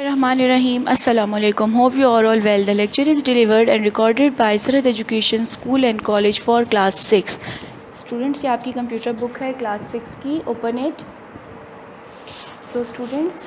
Rahim. Assalamu alaikum. Hope you are all well. The lecture is delivered and recorded by Sarat Education School and College for Class 6. Students, ये आपकी computer book है class 6 की. Open it. So students,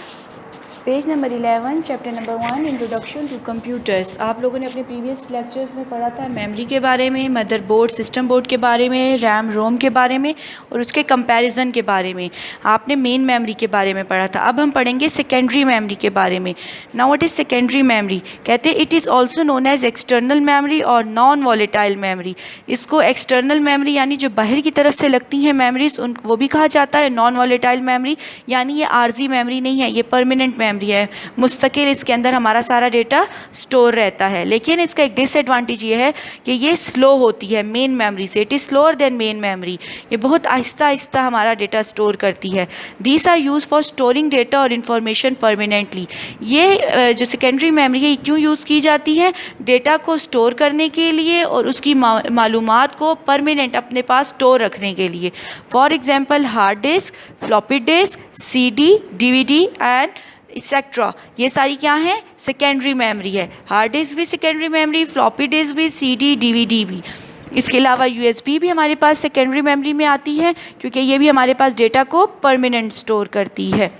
page number 11 chapter number 1 introduction to computers. आप लोगों ने अपने previous lectures में पढ़ा था मेमोरी के बारे में, मदरबोर्ड, सिस्टम बोर्ड के बारे में, रैम रोम के बारे में और उसके कंपैरिजन के बारे में. आपने मेन मेमोरी के बारे में पढ़ा था. अब हम पढ़ेंगे सेकेंडरी मेमोरी के बारे में. Now what is secondary memory? कहते हैं it is also known as external memory और नॉन वॉलेटाइल मेमोरी. इसको एक्सटर्नल मेमोरी यानी जो बाहर की तरफ से लगती हैं मेमोरीज उन वो भी कहा जाता है. नॉन वॉलेटाइल मेमोरी यानी ये आर्जी मेमोरी नहीं है, ये परमानेंट मेमोरी है. मुस्तकिल इसके अंदर हमारा सारा डेटा स्टोर रहता है. लेकिन इसका एक डिसएडवांटेज ये है कि ये स्लो होती है मेन मेमोरी से. It is slower than main memory. ये बहुत आहिस्ता आहिस्ता हमारा डेटा स्टोर करती है. These are use for storing data और इन्फॉर्मेशन परमानेंटली. ये जो सेकेंडरी मेमोरी है ये क्यों यूज़ की जाती है? डेटा को स्टोर करने के लिए और उसकी मालूमात को परमानेंट अपने पास स्टोर रखने के लिए. For example hard disk, floppy disc, CD, DVD and etcetera. ये सारी क्या है? सेकेंडरी मेमोरी है. हार्ड डिस्क भी सेकेंडरी मेमोरी, फ्लॉपी डिस्क भी, CD, DVD भी. इसके अलावा USB भी हमारे पास सेकेंडरी मेमोरी में आती है क्योंकि ये भी हमारे पास डेटा को परमानेंट स्टोर करती है.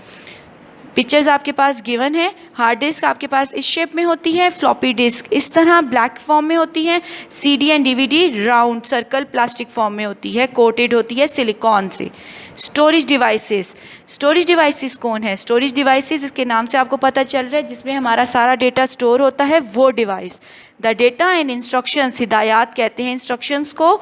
पिक्चर्स आपके पास गिवन है. हार्ड डिस्क आपके पास इस शेप में होती है, फ्लॉपी डिस्क इस तरह ब्लैक फॉर्म में होती है, CD and DVD round circle plastic form में होती है, कोटेड होती है सिलिकॉन से. Storage devices. स्टोरेज डिवाइसेस कौन है? स्टोरेज डिवाइसेस इसके नाम से आपको पता चल रहा है जिसमें हमारा सारा डेटा स्टोर होता है वो device. The data and instructions, हिदायत कहते हैं इंस्ट्रक्शंस को.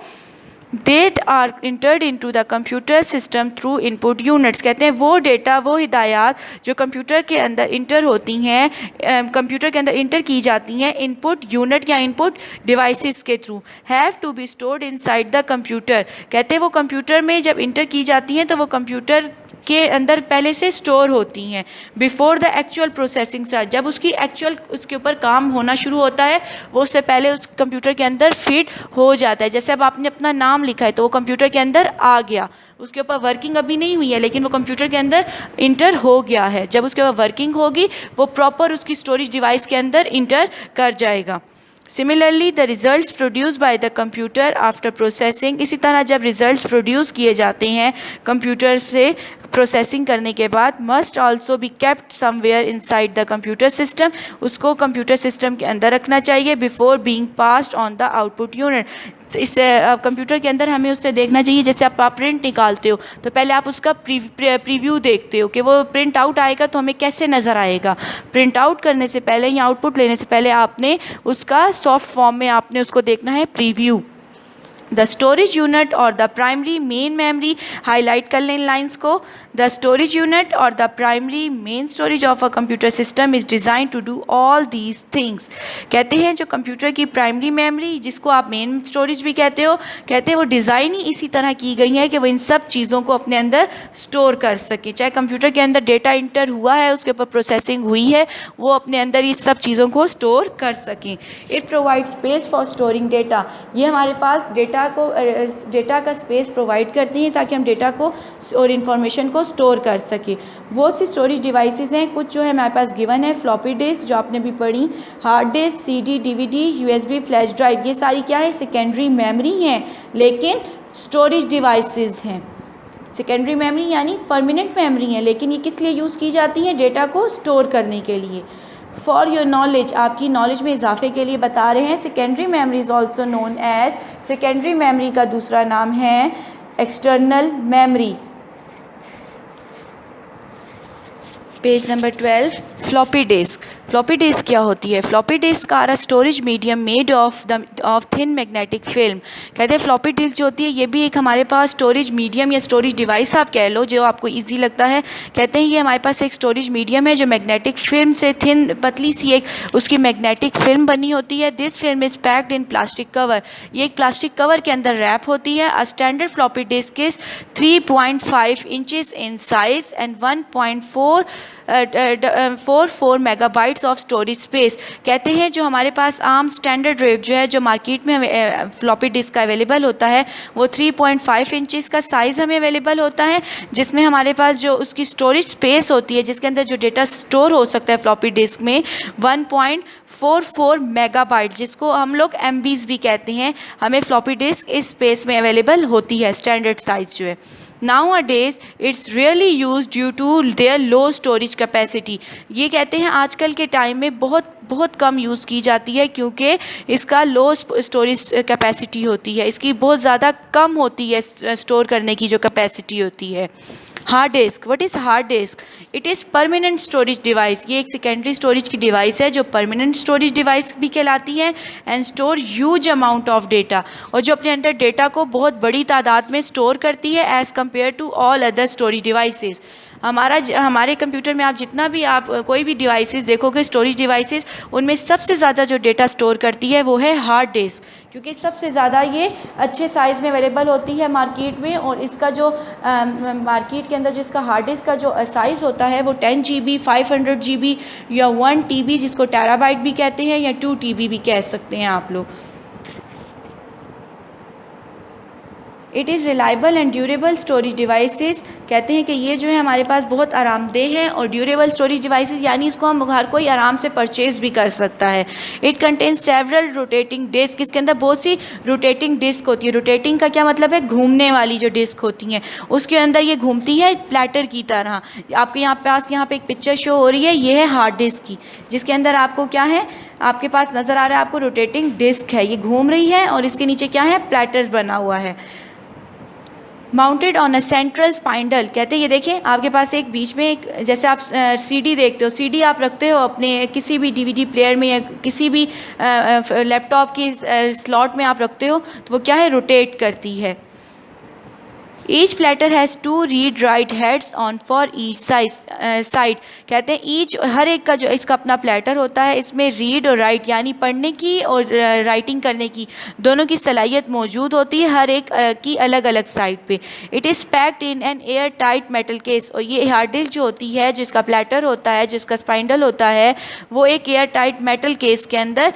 That are entered into the computer system through input units. कहते हैं वो डेटा, वो हिदायत जो कंप्यूटर के अंदर इंटर होती हैं, कंप्यूटर के अंदर इंटर की जाती हैं इनपुट यूनिट या इनपुट डिवाइसेस के थ्रू. Have to be stored inside the computer. कहते हैं वो कंप्यूटर में जब इंटर की जाती हैं तो वो कंप्यूटर के अंदर पहले से स्टोर होती हैं. Before the actual processing start, जब उसकी एक्चुअल उसके ऊपर काम होना शुरू होता है वो उससे पहले उस कंप्यूटर के अंदर फिट हो जाता है. जैसे अब आपने अपना नाम लिखा है तो वो कंप्यूटर के अंदर आ गया, उसके ऊपर वर्किंग अभी नहीं हुई है लेकिन वो कंप्यूटर के अंदर इंटर हो गया है. जब उसके ऊपर वर्किंग होगी वो प्रॉपर उसकी स्टोरेज डिवाइस के अंदर इंटर कर जाएगा. Similarly the results produce by the computer after processing. इसी तरह जब रिज़ल्ट्स प्रोड्यूस किए जाते हैं कंप्यूटर से प्रोसेसिंग करने के बाद must also be kept somewhere inside the computer system. उसको कंप्यूटर सिस्टम के अंदर रखना चाहिए before being passed on the output unit. इससे कंप्यूटर के अंदर हमें उससे देखना चाहिए जैसे आप प्रिंट निकालते हो तो पहले आप उसका प्रीव्यू देखते हो कि वो प्रिंट आउट आएगा तो हमें कैसे नज़र आएगा. प्रिंट आउट करने से पहले या आउटपुट लेने से पहले आपने उसका सॉफ्ट फॉर्म में आपने उसको देखना है प्रीव्यू. द स्टोरेज यूनिट और the primary main memory, highlight कर लें लाइन्स को. द स्टोरेज यूनिट और the primary main storage of a computer system is design to do all these things. कहते हैं जो कंप्यूटर की प्राइमरी मेमोरी जिसको आप मेन स्टोरेज भी कहते हो, कहते हैं वो डिज़ाइन ही इसी तरह की गई है कि वो इन सब चीज़ों को अपने अंदर स्टोर कर सके. चाहे कंप्यूटर के अंदर डेटा इंटर हुआ है, उसके ऊपर प्रोसेसिंग हुई है, वो अपने अंदर इस सब चीज़ों को स्टोर कर सकें. It provide space for storing data. ये हमारे पास डेटा का स्पेस प्रोवाइड करती हैं ताकि हम डेटा को और इन्फॉर्मेशन को स्टोर कर सकें. बहुत सी स्टोरेज डिवाइसेस हैं, कुछ जो है हमारे पास गिवन है. फ्लॉपी डिस्क जो आपने भी पढ़ी, hard disk, CD, DVD, USB, flash drive, ये सारी क्या है? सेकेंडरी मेमोरी हैं लेकिन स्टोरेज डिवाइसेस हैं. सेकेंडरी मेमोरी यानी परमानेंट मेमोरी हैं लेकिन ये किस लिए यूज़ की जाती हैं? डेटा को स्टोर करने के लिए. फॉर योर नॉलेज, आपकी नॉलेज में इजाफे के लिए बता रहे हैं, secondary memory is also known as, secondary memory का दूसरा नाम है external memory. Page number 12 floppy disk. Floppy disk क्या होती है? Floppy disk are a storage medium made of thin magnetic film. कहते हैं फ्लॉपी डिस्क जो होती है ये भी एक हमारे पास स्टोरेज मीडियम या स्टोरेज डिवाइस आप कह लो जो आपको इजी लगता है. कहते हैं ये हमारे पास एक स्टोरेज मीडियम है जो मैग्नेटिक फिल्म से थिन पतली सी एक उसकी मैग्नेटिक फिल्म बनी होती है. This film is packed in plastic cover. ये एक प्लास्टिक कवर के अंदर रैप होती है. A standard floppy disk is 3.5 inches in size and 1.4 4 megabytes of storage space. कहते हैं जो हमारे पास आम स्टैंडर्ड रेट जो है, जो मार्केट में हमें फ्लॉपी डिस्क का अवेलेबल होता है, वो 3.5 इंचज़ का साइज़ हमें अवेलेबल होता है, जिसमें हमारे पास जो उसकी स्टोरेज स्पेस होती है, जिसके अंदर जो डेटा स्टोर हो सकता है फ्लॉपी डिस्क में, 1.44 मेगाबाइट, जिसको हम लोग MBs भी कहते हैं, हमें फ्लॉपी डिस्क इस स्पेस में अवेलेबल होती है, स्टैंडर्ड साइज़ जो है। Nowadays it's really used due to their low storage capacity। ये कहते हैं आजकल के टाइम में बहुत कम यूज़ की जाती है, क्योंकि इसका लो स्टोरेज कैपेसिटी होती है, इसकी बहुत ज़्यादा कम होती है स्टोर करने की जो कैपेसिटी होती है। Hard disk, what is hard disk? It is permanent storage device. ये एक सेकेंडरी स्टोरेज की डिवाइस है जो परमानेंट स्टोरेज डिवाइस भी कहलाती है, and store huge amount of data, और जो अपने अंदर डेटा को बहुत बड़ी तादाद में स्टोर करती है as compare to all other storage devices. हमारे कंप्यूटर में आप जितना भी कोई भी डिवाइसेस देखोगे, स्टोरेज डिवाइसेस, उनमें सबसे ज़्यादा जो डेटा स्टोर करती है वो है हार्ड डिस्क, क्योंकि सबसे ज़्यादा ये अच्छे साइज़ में अवेलेबल होती है मार्केट में, और इसका जो मार्केट के अंदर जो इसका हार्ड डिस्क का जो साइज़ होता है वो 10 GB, 500 GB या 1 TB, जिसको टेराबाइट भी कहते हैं, या 2 TB भी कह सकते हैं आप लोग। It is reliable and durable storage devices. कहते हैं कि ये जो है हमारे पास बहुत आरामदेह है और ड्यूरेबल स्टोरेज डिवाइसेस, यानी इसको हम हर कोई आराम से परचेज़ भी कर सकता है। It contain several rotating disk. इसके अंदर बहुत सी रोटेटिंग डिस्क होती है। रोटेटिंग का क्या मतलब है? घूमने वाली जो डिस्क होती हैं, उसके अंदर ये घूमती है प्लेटर की तरह। आपके यहाँ पे एक पिक्चर शो हो रही है, ये है हार्ड डिस्क की, जिसके अंदर आपको क्या है, आपके पास नज़र आ रहा है आपको रोटेटिंग डिस्क है, ये घूम रही है, और इसके नीचे क्या है, प्लेटर्स बना हुआ है। Mounted on a central spindle. कहते हैं ये देखें, आपके पास एक बीच में एक, जैसे आप CD देखते हो, CD आप रखते हो अपने किसी भी DVD प्लेयर में या किसी भी लैपटॉप की स्लॉट में आप रखते हो, तो वो क्या है, रोटेट करती है। Each platter has 2 read write heads on for each side. कहते हैं ईच, हर एक का जो इसका अपना प्लेटर होता है, इसमें रीड और राइट यानी पढ़ने की और राइटिंग करने की दोनों की सलाहियत मौजूद होती है, हर एक की अलग अलग साइड पे। It is packed in an air tight metal case. और ये हार्ड डिस्क जो होती है, जो इसका प्लेटर होता है, जो इसका स्पाइंडल होता है, वो एक एयर टाइट मेटल केस के अंदर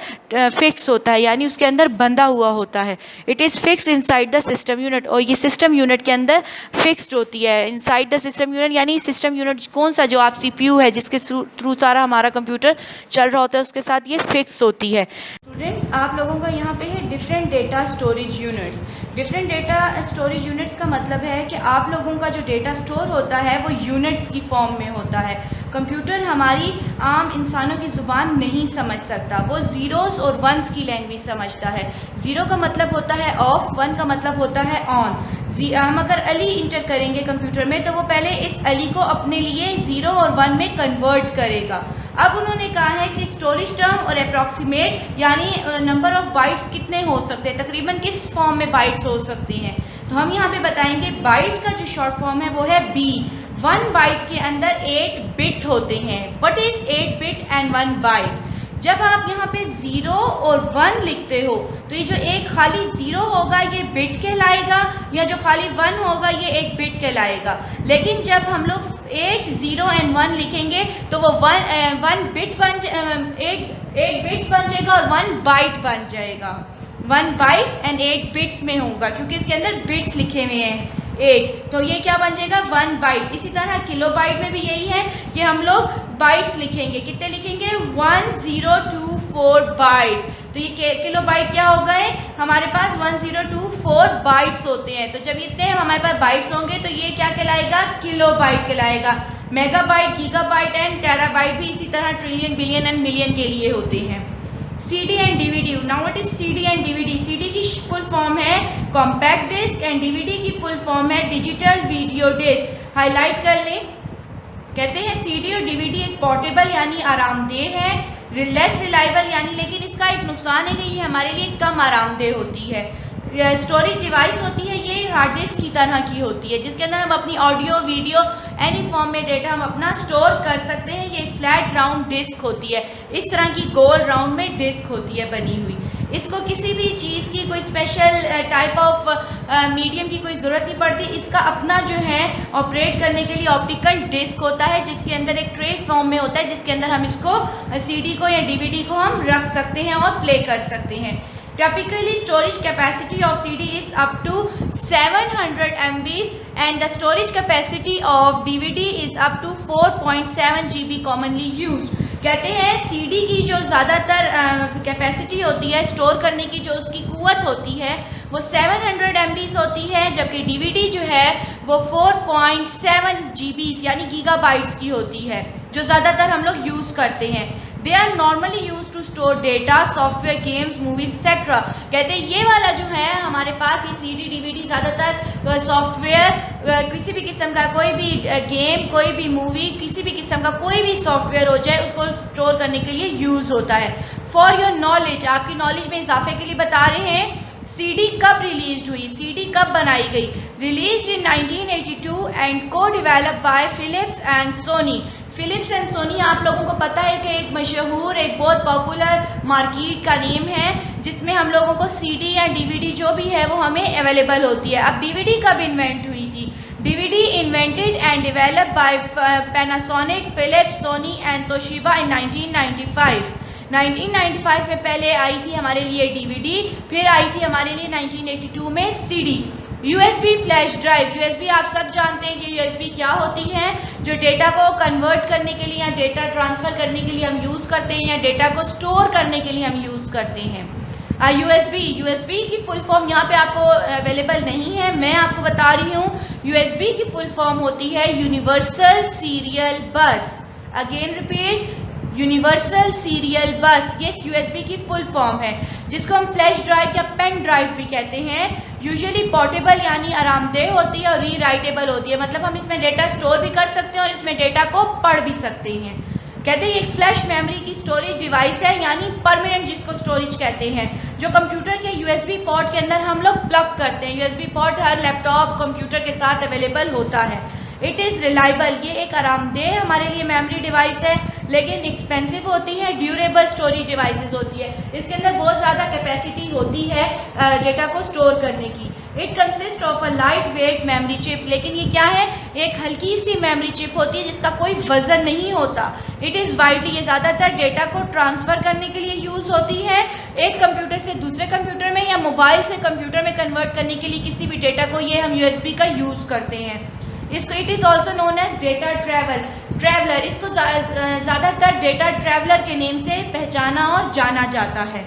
फिक्स होता है, यानी उसके अंदर बंधा हुआ होता है। It is fix inside the system unit. और ये सिस्टम यूनिट के अंदर फिक्स्ड होती है। इनसाइड द सिस्टम यूनिट यानी सिस्टम यूनिट कौन सा, जो आप CPU है, जिसके थ्रू सारा हमारा कंप्यूटर चल रहा होता है, उसके साथ ये फिक्स होती है। स्टूडेंट्स, आप लोगों का यहाँ पे है different data storage units. Different data storage units का मतलब है कि आप लोगों का जो डेटा स्टोर होता है वो यूनिट्स की फॉर्म में होता है। कंप्यूटर हमारी आम इंसानों की ज़ुबान नहीं समझ सकता, वो ज़ीरोज़ और वंस की लैंग्वेज समझता है। ज़ीरो का मतलब होता है ऑफ, वन का मतलब होता है ऑन। हम अगर अली इंटर करेंगे कंप्यूटर में, तो वो पहले इस अली को अपने लिए 0 और 1 में कन्वर्ट करेगा। अब उन्होंने कहा है कि स्टोरेज टर्म और अप्रॉक्सीमेट यानी नंबर ऑफ़ बाइट्स कितने हो सकते हैं, तकरीबन किस फॉर्म में बाइट्स हो सकती हैं। तो हम यहाँ पे बताएंगे बाइट का जो शॉर्ट फॉर्म है वो है B। 1 बाइट के अंदर 8 बिट होते हैं। What is 8 bit and 1 byte? जब आप यहाँ पे 0 और 1 लिखते हो, तो ये जो एक खाली 0 होगा ये बिट कहलाएगा, या जो खाली 1 होगा ये एक बिट कहलाएगा। लेकिन जब हम लोग 8 0 एंड 1 लिखेंगे तो वो 1 बिट बन 8 बिट्स बन जाएगा और 1 बाइट बन जाएगा। 1 बाइट एंड 8 बिट्स में होगा, क्योंकि इसके अंदर बिट्स लिखे हुए हैं 8, तो ये क्या बन जाएगा, 1 बाइट। इसी तरह किलो बाइट में भी यही है कि हम लोग बाइट्स लिखेंगे, कितने लिखेंगे, 1024 बाइट्स। तो ये किलो बाइट क्या हो गए, हमारे पास 1024 बाइट्स होते हैं। तो जब इतने हमारे पास बाइट्स होंगे तो ये क्या कहलाएगा, किलो बाइट कहलाएगा। मेगाबाइट, गीगाबाइट एंड टेराबाइट भी इसी तरह ट्रिलियन, बिलियन एंड मिलियन के लिए होते हैं। CD and DVD। Now what is CD and DVD? CD की फुल फॉर्म है कॉम्पैक्ट डिस्क एंड DVD की फुल फॉर्म है डिजिटल वीडियो डिस्क। हाईलाइट कर लें, कहते हैं CD और DVD एक पोर्टेबल यानी आरामदेह है, लेस रिलायबल यानी, लेकिन इसका एक नुकसान है कि ये हमारे लिए कम आरामदेह होती है। स्टोरेज डिवाइस होती है, ये हार्ड डिस्क की तरह की होती है, जिसके अंदर हम अपनी ऑडियो, वीडियो, एनी फॉर्म में डेटा हम अपना स्टोर कर सकते हैं। ये एक फ्लैट राउंड डिस्क होती है, इस तरह की गोल राउंड में डिस्क होती है बनी हुई। इसको किसी भी चीज़ की कोई कोई स्पेशल टाइप ऑफ मीडियम की कोई ज़रूरत नहीं पड़ती। इसका अपना जो है ऑपरेट करने के लिए ऑप्टिकल डिस्क होता है, जिसके अंदर एक ट्रे फॉर्म में होता है, जिसके अंदर हम इसको CD को या DVD को हम रख सकते हैं और प्ले कर सकते हैं। Typically, storage capacity of CD is up to 700 MB and the storage capacity of DVD is up to 4.7 GB commonly used। कहते हैं CD की जो ज़्यादातर कैपेसिटी होती है, स्टोर करने की जो उसकी कुव्वत होती है, वो 700 MB होती है, जबकि DVD जो है वो 4.7 GB यानी गीगाबाइट्स की होती है, जो ज़्यादातर हम लोग यूज़ करते हैं। They are normally used to store data, software, games, movies, etc। कहते हैं ये वाला जो है हमारे पास ये CD DVD ज़्यादातर सॉफ्टवेयर, किसी भी किस्म का कोई भी गेम, कोई भी मूवी, किसी भी किस्म का कोई भी सॉफ्टवेयर हो जाए, उसको स्टोर करने के लिए यूज़ होता है। फॉर योर नॉलेज, आपकी नॉलेज में इजाफे के लिए बता रहे हैं CD कब रिलीज हुई, CD कब बनाई गई। रिलीज इन 1982 एंड को develop by Philips and Sony. Philips and Sony आप लोगों को पता है कि एक मशहूर, एक बहुत पॉपुलर मार्केट का नेम है, जिसमें हम लोगों को CD या DVD जो भी है वो हमें अवेलेबल होती है। अब DVD कब इन्वेंट हुई थी? DVD invented and developed by Panasonic, Philips, Sony and Toshiba in 1995। 1995 में पहले आई थी हमारे लिए DVD, फिर आई थी हमारे लिए 1982 में CD। USB flash drive, USB आप सब जानते हैं कि USB क्या होती है, जो डेटा को कन्वर्ट करने के लिए या डेटा ट्रांसफ़र करने के लिए हम यूज़ करते हैं, या डेटा को स्टोर करने के लिए हम यूज़ करते हैं। USB की फुल फॉर्म यहाँ पे आपको अवेलेबल नहीं है, मैं आपको बता रही हूँ। USB की फुल फॉर्म होती है यूनिवर्सल सीरियल बस। अगेन रिपीट, यूनिवर्सल सीरियल बस, ये USB की फुल फॉर्म है, जिसको हम फ्लैश ड्राइव या पेन ड्राइव भी कहते हैं। यूजुअली पोर्टेबल यानी आरामदेह होती है और रीराइटेबल होती है, मतलब हम इसमें डेटा स्टोर भी कर सकते हैं और इसमें डेटा को पढ़ भी सकते हैं। कहते हैं एक फ्लैश मेमोरी की स्टोरेज डिवाइस है, यानी परमानेंट जिसको स्टोरेज कहते हैं, जो कंप्यूटर के USB पोर्ट के अंदर हम लोग प्लग करते हैं। USB पोर्ट हर लैपटॉप कंप्यूटर के साथ अवेलेबल होता है। इट इज़ रिलायबल, ये एक आरामदेह हमारे लिए मेमोरी डिवाइस है, लेकिन एक्सपेंसिव होती है। ड्यूरेबल स्टोरेज डिवाइसेस होती है, इसके अंदर बहुत ज़्यादा कैपेसिटी होती है डेटा को स्टोर करने की। It consist of a light weight memory chip, लेकिन ये क्या है, एक हल्की सी मेमोरी चिप होती है जिसका कोई वज़न नहीं होता। इट इज़ वाइडली, ये ज़्यादातर डेटा को ट्रांसफ़र करने के लिए यूज़ होती है, एक कंप्यूटर से दूसरे कंप्यूटर में या मोबाइल से कंप्यूटर में कन्वर्ट करने के लिए किसी भी डेटा को ये हम USB का यूज़ करते हैं। इसको it is also known as data traveller, इसको ज़्यादातर डेटा ट्रैवलर के नेम से पहचाना और जाना जाता है।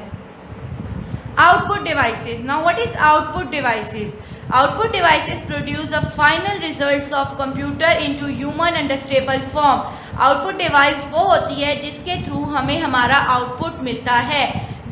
Output devices. Now what is output devices? Output devices produce the final results of computer into human understandable form. Output device वो होती है जिसके थ्रू हमें हमारा आउटपुट मिलता है।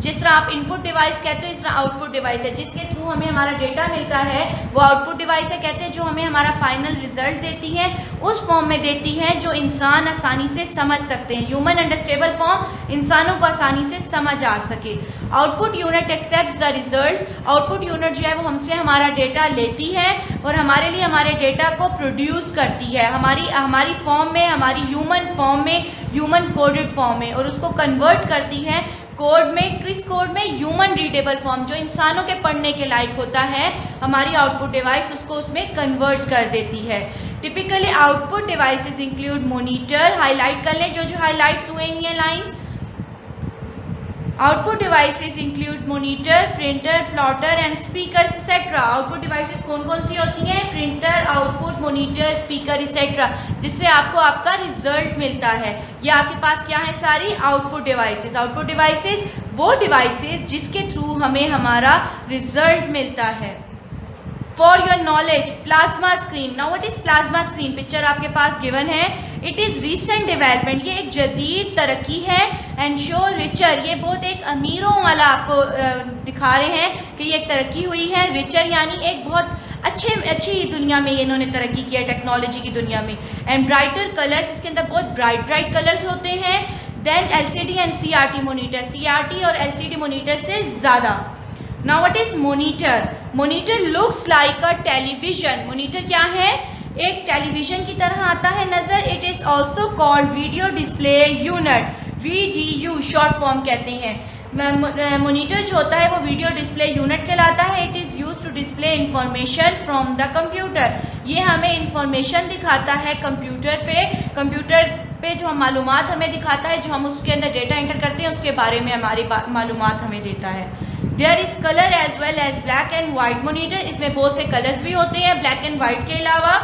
जिस तरह आप इनपुट डिवाइस कहते हो, इस तरह आउटपुट डिवाइस है जिसके थ्रू हमें हमारा डेटा मिलता है, वो आउटपुट डिवाइस है कहते हैं, जो हमें हमारा फाइनल रिजल्ट देती है, उस फॉर्म में देती है जो इंसान आसानी से समझ सकते हैं। ह्यूमन अंडरस्टेबल फॉर्म, इंसानों को आसानी से समझ आ सके। Output unit accepts the results, output unit जो है वो हमसे हमारा डेटा लेती है और हमारे लिए हमारे डेटा को प्रोड्यूस करती है हमारी फॉर्म में, हमारी ह्यूमन फॉर्म में, ह्यूमन कोडेड फॉर्म में, और उसको कन्वर्ट करती है कोड में। किस कोड में? ह्यूमन रीडेबल फॉर्म, जो इंसानों के पढ़ने के लायक होता है, हमारी आउटपुट डिवाइस उसको उसमें कन्वर्ट कर देती है। Typically output devices include monitor, highlight कर लें जो जो हाईलाइट्स हुए हैं lines. Output devices include monitor, printer, plotter and speaker etcetera. Output devices कौन कौन सी होती हैं? Printer, output, monitor, speaker etcetera, जिससे आपको आपका रिजल्ट मिलता है। ये आपके पास क्या है? सारी आउटपुट डिवाइसेस। आउटपुट डिवाइसेस वो डिवाइसेस जिसके थ्रू हमें हमारा रिजल्ट मिलता है। For your knowledge, plasma screen. Now what is plasma screen? Picture आपके पास गिवन है। इट इज़ रिसेंट डेवलपमेंट, ये एक जदीद तरक्की है। एंड शो रिचर, ये बहुत एक अमीरों वाला आपको दिखा रहे हैं कि ये एक तरक्की हुई है। रिचर यानी एक बहुत अच्छी दुनिया में ये इन्होंने तरक्की किया, टेक्नोलॉजी की दुनिया में। एंड ब्राइटर कलर्स, इसके अंदर बहुत ब्राइट कलर्स होते हैं। Then LCD and CRT monitor, CRT और LCD मोनीटर से ज़्यादा। Now what is monitor? Monitor looks like a television. Monitor क्या है? एक टेलीविजन की तरह आता है नज़र। It is also called video display unit, VDU short form कहते हैं। मोनीटर जो होता है वो वीडियो डिस्प्ले यूनिट कहलाता है। It is use to display information from the computer. ये हमें इंफॉर्मेशन दिखाता है कंप्यूटर पे जो मालूमात हमें दिखाता है, जो हम उसके अंदर डेटा एंटर करते हैं उसके बारे में हमारी मालूमात हमें देता है। There is colour as well as black and white monitor. इसमें बहुत से कलर्स भी होते हैं ब्लैक एंड वाइट के अलावा।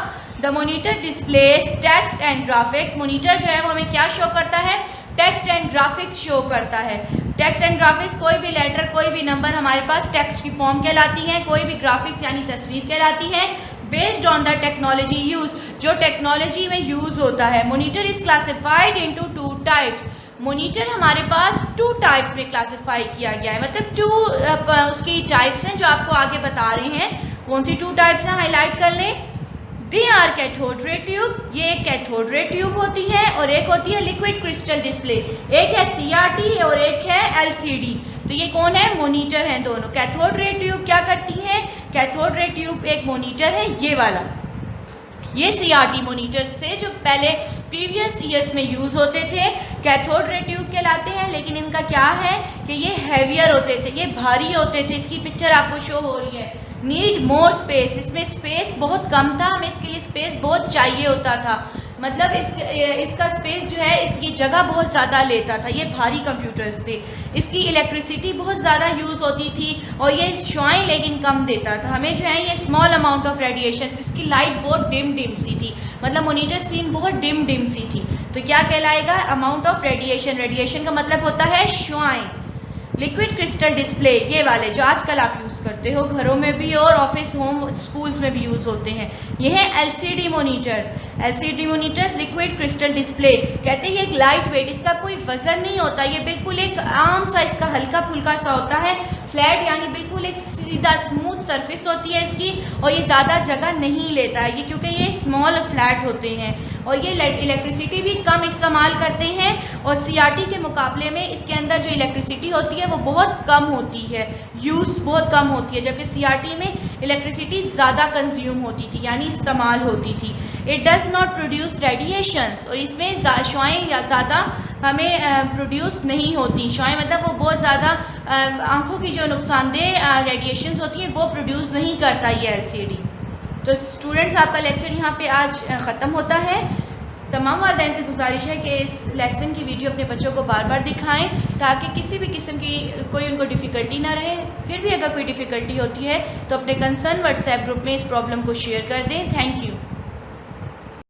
The monitor displace text and graphics. Monitor जो है वो हमें क्या शो करता है? टेक्स्ट एंड ग्राफिक्स शो करता है। टेक्स्ट एंड ग्राफिक्स, कोई भी लेटर कोई भी नंबर हमारे पास टेक्स्ट की फॉर्म कहलाती है, कोई भी ग्राफिक्स यानी तस्वीर कहलाती है। Based on the technology use, जो टेक्नोलॉजी में यूज़ होता है। Monitor is classified into 2 types. Monitor हमारे पास 2 टाइप्स में क्लासिफाई किया गया है, मतलब 2 उसकी टाइप्स हैं जो आपको आगे बता रहे हैं। कौन सी 2 टाइप्स हैं हाईलाइट कर लें। They are cathode ray tube, ये एक कैथोड रे ट्यूब होती है और एक होती है लिक्विड क्रिस्टल डिस्प्ले। एक है CRT और एक है LCD। तो ये कौन है? मोनीटर हैं दोनों। कैथोड रे ट्यूब क्या करती है? कैथोड रे ट्यूब एक मोनीटर है ये वाला। ये CRT मोनीटर्स थे जो पहले प्रीवियस ईयर्स में यूज़ होते थे, कैथोड रे ट्यूब कहलाते हैं। लेकिन इनका क्या है कि ये हैवियर होते थे, ये भारी होते थे। इसकी पिक्चर आपको शो हो रही है। नीड मोर स्पेस, इसमें स्पेस बहुत कम था, हमें इसके लिए स्पेस बहुत चाहिए होता था। मतलब इसका स्पेस जो है इसकी जगह बहुत ज़्यादा लेता था। ये भारी कंप्यूटर्स थे, इसकी इलेक्ट्रिसिटी बहुत ज़्यादा यूज़ होती थी और ये शुआएं लेकिन कम देता था हमें जो है ये स्मॉल अमाउंट ऑफ रेडिएशन। इसकी लाइट बहुत डिम सी थी, मतलब मोनीटर स्क्रीन बहुत डिम सी थी। तो क्या कहलाएगा? Amount of radiation. रेडिएशन का मतलब होता है शुआएं। लिक्विड क्रिस्टल डिस्प्ले, ये वाले जो आजकल आप यूज़ करते हो घरों में भी और ऑफिस होम स्कूल्स में भी यूज़ होते हैं, ये है LCD monitors. LCD monitors liquid crystal display कहते हैं। ये लाइट वेट, इसका कोई वजन नहीं होता, ये बिल्कुल एक आम सा इसका हल्का फुल्का सा होता है। फ्लैट यानी बिल्कुल एक सीधा स्मूथ सरफेस होती है इसकी और ये ज़्यादा जगह नहीं लेता है ये, क्योंकि ये स्मॉल फ्लैट होते हैं और ये इलेक्ट्रिसिटी भी कम इस्तेमाल करते हैं। और CRT के मुकाबले में इसके अंदर जो इलेक्ट्रिसिटी होती है वो बहुत कम होती है, यूज़ बहुत कम होती है, जबकि CRT में इलेक्ट्रिसिटी ज़्यादा कंज्यूम होती थी यानी इस्तेमाल होती थी। It does not produce radiations, और इसमें शुआएं ज़्यादा हमें प्रोड्यूस नहीं होती। शुआएं मतलब वो बहुत ज़्यादा आँखों की जो नुकसानदेह रेडिएशंस होती हैं वो प्रोड्यूस नहीं करता ये LCD। तो स्टूडेंट्स आपका लेक्चर यहाँ पे आज ख़त्म होता है। तमाम वालिदैन से गुजारिश है कि इस लेसन की वीडियो अपने बच्चों को बार बार दिखाएं ताकि किसी भी किस्म की कोई उनको डिफ़िकल्टी ना रहे। फिर भी अगर कोई डिफ़िकल्टी होती है तो अपने कंसर्न व्हाट्सएप ग्रुप में इस प्रॉब्लम को शेयर कर दें। Thank you.